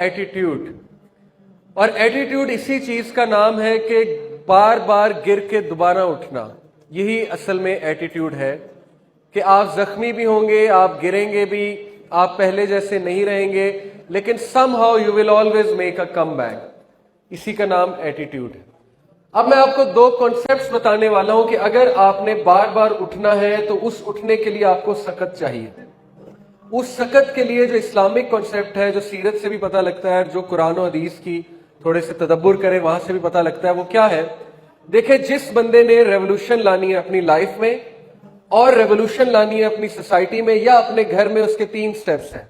Attitude. और attitude इसी चीज का नाम है कि बार बार गिर के दोबारा उठना। यही असल में एटीट्यूड है कि आप जख्मी भी होंगे, आप गिरेंगे भी, आप पहले जैसे नहीं रहेंगे, लेकिन somehow you will always make a come back. इसी का नाम एटीट्यूड है। अब मैं आपको दो कॉन्सेप्ट्स बताने वाला हूं कि अगर आपने बार बार उठना है तो उस उठने के लिए आपको सकत चाहिए। उस सकत के लिए जो इस्लामिक कॉन्सेप्ट है, जो सीरत से भी पता लगता है, जो कुरान और हदीस की थोड़े से तदब्बुर करें वहां से भी पता लगता है, वो क्या है। देखिए, जिस बंदे ने रेवोल्यूशन लानी है अपनी लाइफ में और रेवोल्यूशन लानी है अपनी सोसाइटी में या अपने घर में, उसके 3 स्टेप्स हैं।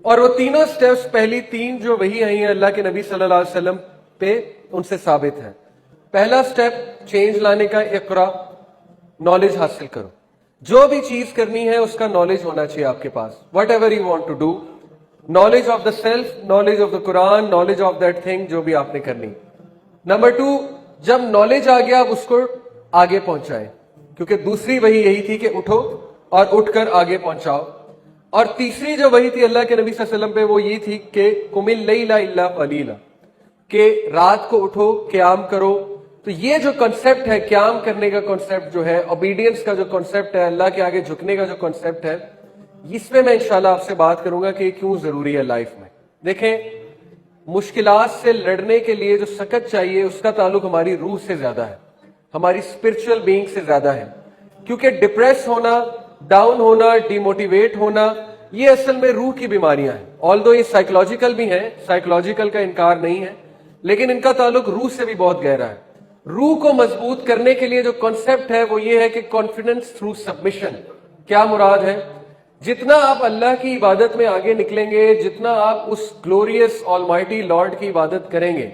और वो तीनों स्टेप्स, पहली 3 जो वही आई हैं अल्लाह के नबी सल्लल्लाहु अलैहि वसल्लम पे, उनसे साबित है। पहला स्टेप चेंज लाने का, इक़रा, नॉलेज हासिल करो। जो भी चीज करनी है उसका नॉलेज होना चाहिए आपके पास। Whatever you want to do, knowledge of the self, knowledge of the Quran, knowledge of that thing जो भी आपने करनी। नंबर 2, जब नॉलेज आ गया अब उसको आगे पहुंचाए, क्योंकि दूसरी वही यही थी कि उठो और उठकर आगे पहुंचाओ। और तीसरी जो वही थी अल्लाह के नबी सल्लल्लाहु अलैहि वसल्लम पे, वो ये थी कि कुमिल लैला इल्ला कलीला, कि रात को उठो, क़याम करो। तो ये जो कॉन्सेप्ट है, क़याम करने का कॉन्सेप्ट जो है, ओबीडियंस का जो कॉन्सेप्ट है, अल्लाह के आगे झुकने का जो कॉन्सेप्ट है, इसमें मैं इंशाल्लाह आपसे बात करूंगा कि क्यों जरूरी है लाइफ में। देखें, मुश्किलात से लड़ने के लिए जो सकत चाहिए उसका ताल्लुक हमारी रूह से ज्यादा है, हमारी स्पिरिचुअल बीइंग से ज्यादा है। क्योंकि डिप्रेस होना, डाउन होना, डिमोटिवेट होना, ये असल में रूह की बीमारियां हैं। ऑल्दो ये साइकोलॉजिकल भी हैं, साइकोलॉजिकल का इनकार नहीं है, लेकिन इनका ताल्लुक रूह से भी बहुत गहरा है। रूह को मजबूत करने के लिए जो कॉन्सेप्ट है वो ये है कि कॉन्फिडेंस थ्रू सबमिशन। क्या मुराद है, जितना आप अल्लाह की इबादत में आगे निकलेंगे, जितना आप उस ग्लोरियस ऑलमाइटी लॉर्ड की इबादत करेंगे,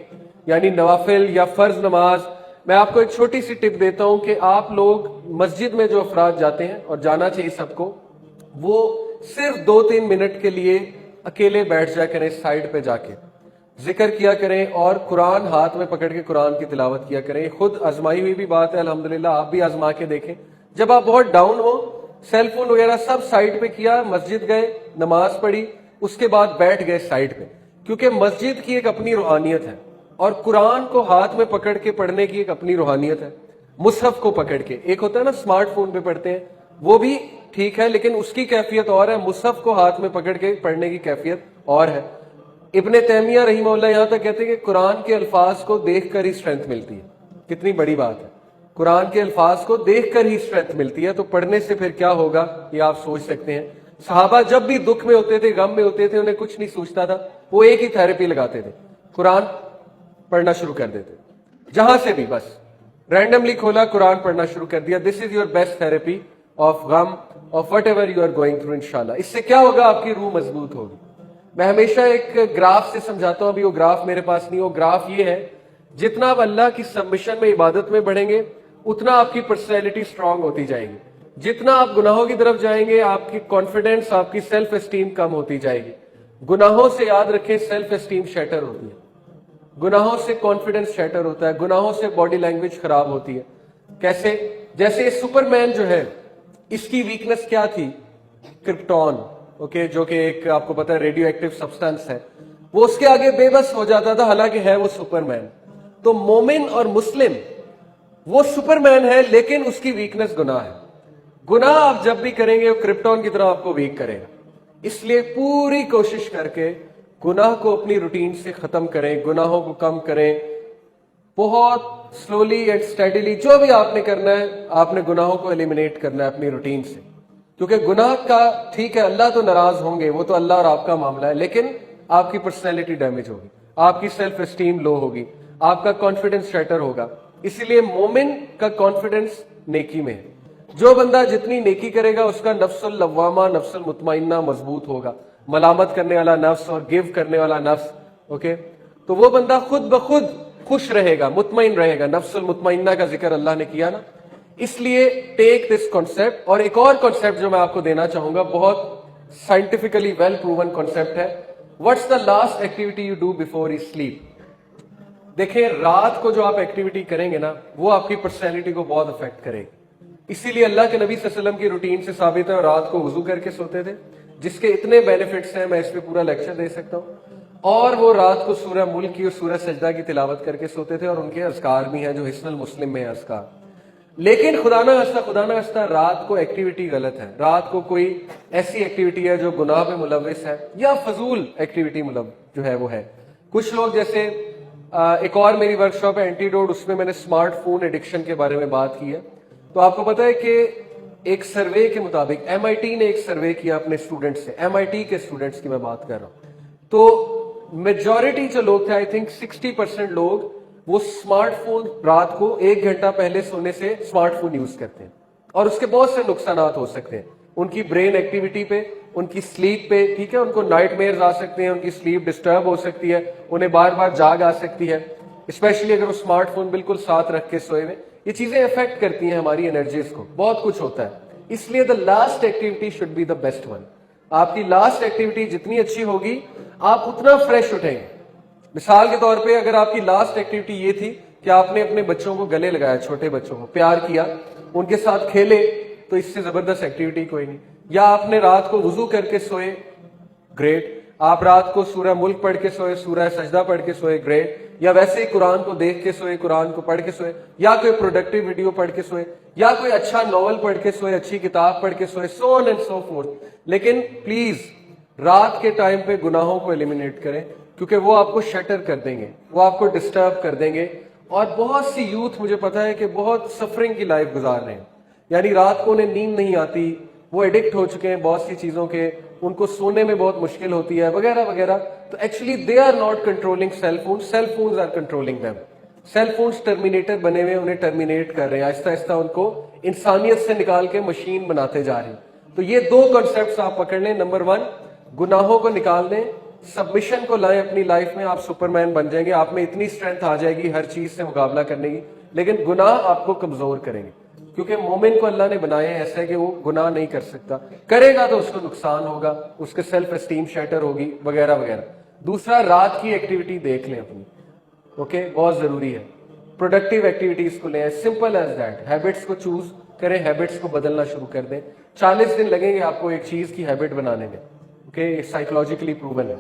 यानी नवाफिल या फर्ज नमाज। मैं आपको एक छोटी सी टिप देता हूं कि आप लोग मस्जिद में जो अफराद जाते हैं, और जाना चाहिए सबको, वो सिर्फ 2-3 मिनट के लिए अकेले बैठ जाया करें, साइड पे जाके जिक्र किया करें और कुरान हाथ में पकड़ के कुरान की तिलावत किया करें। खुद आजमाई हुई भी बात है, अल्हम्दुलिल्लाह, आप भी आजमा के देखें। जब आप बहुत डाउन हो, सेल फोन वगैरह सब साइड पे किया, मस्जिद गए, नमाज पढ़ी, उसके बाद बैठ गए साइड पे, क्योंकि मस्जिद की एक अपनी रूहानियत है और कुरान को हाथ में पकड़ के पढ़ने की एक अपनी रूहानियत है। मुसहफ को पकड़ के, एक होता है ना स्मार्टफोन पे पढ़ते हैं, वो भी ठीक है, लेकिन उसकी कैफियत और है, मुसहफ को हाथ में पकड़ के पढ़ने की कैफियत और है। इब्ने तैमिया रहीमहुल्लाह यहां तक कहते हैं कि कुरान के अल्फाज को देखकर ही स्ट्रेंथ मिलती है। कितनी बड़ी बात है, कुरान के अल्फाज को देखकर ही स्ट्रेंथ मिलती है, तो पढ़ने से फिर क्या होगा ये आप सोच सकते हैं। सहाबा जब भी दुख में होते थे, गम में होते थे, उन्हें कुछ नहीं सोचता था, वो एक ही थेरेपी लगाते थे, कुरान पढ़ना शुरू कर देते। जहां से भी बस रैंडमली खोला, कुरान पढ़ना शुरू कर दिया। This is your best therapy of गम, of whatever you are going through. इंशाल्लाह इससे क्या होगा, आपकी रूह मजबूत होगी। मैं हमेशा एक ग्राफ से समझाता हूं, अभी वो ग्राफ मेरे पास नहीं। वो ग्राफ ये है, जितना आप अल्लाह की सबमिशन में, इबादत में बढ़ेंगे, उतना आपकी पर्सनैलिटी स्ट्रांग होती जाएगी। जितना आप गुनाहों की तरफ जाएंगे, आपकी कॉन्फिडेंस, आपकी सेल्फ एस्टीम कम होती जाएगी। गुनाहों से याद रखें, सेल्फ एस्टीम शैटर होती है, गुनाहों से कॉन्फिडेंस शैटर होता है, गुनाहों से बॉडी लैंग्वेज खराब होती है। कैसे, जैसे सुपरमैन जो है, इसकी वीकनेस क्या थी, क्रिप्टॉन, ओके, जो कि एक आपको पता है रेडियो एक्टिव सब्सटेंस है। वो उसके आगे बेबस हो जाता था, हालांकि है वो सुपरमैन। तो मोमिन और मुस्लिम, वो सुपरमैन है लेकिन उसकी वीकनेस गुनाह है। गुनाह आप जब भी करेंगे वो क्रिप्टॉन की तरह आपको वीक करेगा। इसलिए पूरी कोशिश करके गुनाह को अपनी रूटीन से खत्म करें, गुनाहों को कम करें, बहुत स्लोली एंड स्टेडीली। जो भी आपने करना है, आपने गुनाहों को एलिमिनेट करना है अपनी रूटीन से, क्योंकि गुनाह का ठीक है, अल्लाह तो नाराज होंगे, वो तो अल्लाह और आपका मामला है, लेकिन आपकी पर्सनैलिटी डैमेज होगी, आपकी सेल्फ एस्टीम लो होगी, आपका कॉन्फिडेंस शैटर होगा। इसीलिए मोमिन का कॉन्फिडेंस नेकी में है। जो बंदा जितनी नेकी करेगा, उसका नफ्सुल लव्वामा, नफ्सुल मुतमइन्ना मजबूत होगा। मलामत करने वाला नफ्स और गिव करने वाला नफ्स, ओके, तो वो बंदा खुद ब खुद खुश रहेगा, मुतमइन रहेगा। नफ्सुल मुतमइन्ना का जिक्र अल्लाह ने किया ना, इसलिए टेक दिस कॉन्सेप्ट। और एक और कॉन्सेप्ट जो मैं आपको देना चाहूंगा, बहुत साइंटिफिकली वेल प्रूवन कॉन्सेप्ट है। What's the last activity you do before you sleep. देखिए, रात को जो आप एक्टिविटी करेंगे ना, वो आपकी पर्सनैलिटी को बहुत अफेक्ट करेगी। इसीलिए अल्लाह के नबी सल्लल्लाहु अलैहि वसल्लम की रूटीन से साबित है, रात को वुजू करके सोते थे, जिसके इतने बेनिफिट्स हैं, मैं इस पे पूरा लेक्चर दे सकता हूं। اور وہ رات کو سورہ ملک کی اور سورہ سجدہ کی تلاوت کر کے سوتے تھے, اور ان کے اذکار بھی ہیں جو حسن المسلم میں اذکار. لیکن خدا نہ خواستہ رات کو ایکٹیویٹی غلط ہے, رات کو کوئی ایسی ایکٹیویٹی ہے جو گناہ میں ملوث ہے یا فضول ایکٹیویٹی جو ہے وہ ہے. کچھ لوگ جیسے ایک اور میری ورکشاپ ہے اینٹیڈوٹ, اس میں نے اسمارٹ فون ایڈکشن کے بارے میں بات کی ہے. تو آپ کو پتا ہے کہ ایک سروے کے مطابق MIT نے ایک سروے کیا اپنے اسٹوڈنٹ سے, MIT کے اسٹوڈنٹس کی میں بات کر رہا ہوں, تو میجورٹی جو لوگ تھے, آئی تھنک 60% لوگ وہ اسمارٹ فون رات کو 1 گھنٹہ پہلے سونے سے اسمارٹ فون یوز کرتے ہیں, اور اس کے بہت سے نقصانات ہو سکتے ہیں ان کی برین ایکٹیویٹی پہ, ان کی سلیپ پہ, ٹھیک ہے, ان کو نائٹ میئرز آ سکتے ہیں, ان کی سلیپ ڈسٹرب ہو سکتی ہے, انہیں بار بار جاگ آ سکتی ہے, اسپیشلی اگر وہ اسمارٹ فون بالکل ساتھ رکھ کے سوئے ہوئے. یہ چیزیں افیکٹ کرتی ہیں ہماری انرجیز کو, بہت کچھ ہوتا ہے. اس لیے the last activity should be the best one. آپ کی لاسٹ ایکٹیویٹی جتنی اچھی ہوگی آپ اتنا فریش اٹھیں گے. مثال کے طور پہ اگر آپ کی لاسٹ ایکٹیویٹی یہ تھی کہ آپ نے اپنے بچوں کو گلے لگایا, چھوٹے بچوں کو پیار کیا, ان کے ساتھ کھیلے, تو اس سے زبردست ایکٹیویٹی کوئی نہیں. یا آپ نے رات کو وضو کر کے سوئے, گریٹ. آپ رات کو سورہ ملک پڑھ کے سوئے, سورہ سجدہ پڑھ کے سوئے, گریٹ. یا ویسے ہی قرآن کو دیکھ کے سوئے, قرآن کو پڑھ کے سوئے, یا کوئی پروڈکٹیو ویڈیو پڑھ کے سوئے, یا کوئی اچھا ناول پڑھ کے سوئے, اچھی کتاب پڑھ کے سوئے, سو آن اینڈ سو فورتھ. لیکن پلیز رات کے ٹائم پہ گناہوں کو ایلیمینیٹ کریں, کیونکہ وہ آپ کو شٹر کر دیں گے, وہ آپ کو ڈسٹرب کر دیں گے. اور بہت سی یوتھ مجھے پتا ہے کہ بہت سفرنگ کی لائف گزار رہے ہیں, یعنی رات کو انہیں نیند نہیں آتی, وہ ایڈکٹ ہو چکے ہیں بہت سی چیزوں کے, ان کو سونے میں بہت مشکل ہوتی ہے وغیرہ وغیرہ. تو actually they are not controlling cell phone, cell phones are controlling them. Cell phones terminator بنے ہوئے, انہیں ٹرمینیٹ کر رہے ہیں, آہستہ آہستہ ان کو انسانیت سے نکال کے مشین بناتے جا رہے ہیں. تو یہ 2 کانسیپٹس آپ پکڑ لیں. نمبر 1, گناہوں کو نکال دیں, سبمیشن کو لائیں اپنی لائف میں, آپ سپرمین بن جائیں گے, آپ میں اتنی اسٹرینتھ آ جائے گی ہر چیز سے مقابلہ کرنے کی. لیکن گناہ آپ کو کمزور کریں گے, کیونکہ مومن کو اللہ نے بنایا ہے ایسا ہے کہ وہ گناہ نہیں کر سکتا, کرے گا تو اس کو نقصان ہوگا, اس کے سیلف اسٹیم شیٹر ہوگی وغیرہ وغیرہ. دوسرا, رات کی ایکٹیویٹی دیکھ لیں اپنی, اوکے, بہت ضروری ہے. پروڈکٹیو ایکٹیویٹیز کو لیں, سمپل ایز دیٹ. ہیبٹس کو چوز کریں, ہیبٹس کو بدلنا شروع کر دیں. 40 دن لگیں گے آپ کو ایک چیز کی ہیبٹ بنانے میں, اوکے, سائیکولوجیکلی پروون ہے.